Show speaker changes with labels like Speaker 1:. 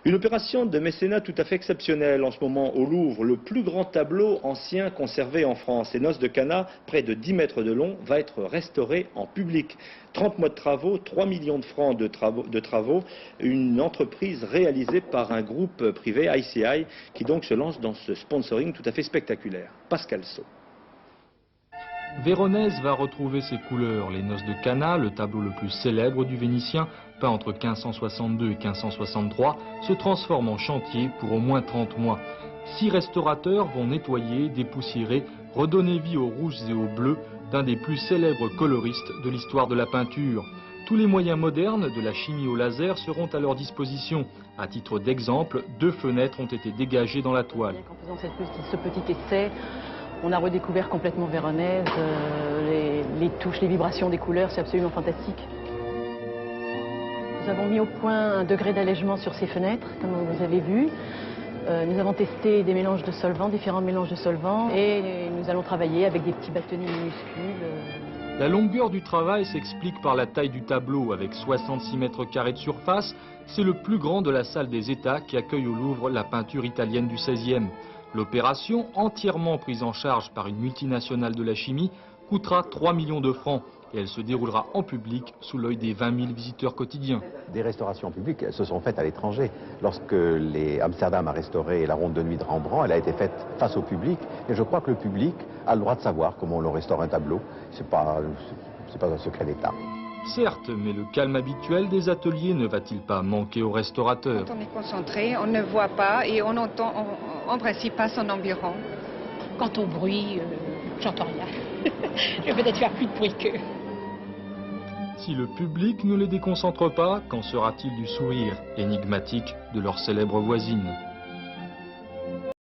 Speaker 1: Une opération de mécénat tout à fait exceptionnelle en ce moment au Louvre. Le plus grand tableau ancien conservé en France, Les Noces de Cana, près de 10 mètres de long, va être restauré en public. 30 mois de travaux, 3 millions de francs de travaux, une entreprise réalisée par un groupe privé, ICI, qui donc se lance dans ce sponsoring tout à fait spectaculaire. Pascal Sceaux.
Speaker 2: Véronèse va retrouver ses couleurs. Les Noces de Cana, le tableau le plus célèbre du Vénitien, peint entre 1562 et 1563, se transforme en chantier pour au moins 30 mois. 6 restaurateurs vont nettoyer, dépoussiérer, redonner vie aux rouges et aux bleus d'un des plus célèbres coloristes de l'histoire de la peinture. Tous les moyens modernes, de la chimie au laser, seront à leur disposition. À titre d'exemple, 2 fenêtres ont été dégagées dans la toile.
Speaker 3: En faisant ce petit essai, on a redécouvert complètement Véronèse, les touches, les vibrations des couleurs, c'est absolument fantastique. Nous avons mis au point un degré d'allègement sur ces fenêtres, comme vous avez vu. Nous avons testé des mélanges de solvants, différents mélanges de solvants, et nous allons travailler avec des petits bâtonnets minuscules.
Speaker 2: La longueur du travail s'explique par la taille du tableau. Avec 66 mètres carrés de surface, c'est le plus grand de la salle des États qui accueille au Louvre la peinture italienne du XVIe. L'opération, entièrement prise en charge par une multinationale de la chimie, coûtera 3 millions de francs et elle se déroulera en public sous l'œil des 20 000 visiteurs quotidiens.
Speaker 4: Des restaurations publiques se sont faites à l'étranger. Lorsque Amsterdam a restauré la Ronde de nuit de Rembrandt, elle a été faite face au public. Et je crois que le public a le droit de savoir comment on restaure un tableau. C'est pas un secret d'État.
Speaker 2: Certes, mais le calme habituel des ateliers ne va-t-il pas manquer aux restaurateurs?
Speaker 5: Quand on est concentré, on ne voit pas et on entend en principe pas son environ.
Speaker 6: Quant au bruit, j'entends rien. Je vais peut-être faire plus de bruit qu'eux.
Speaker 2: Si le public ne les déconcentre pas, qu'en sera-t-il du sourire énigmatique de leur célèbre voisine?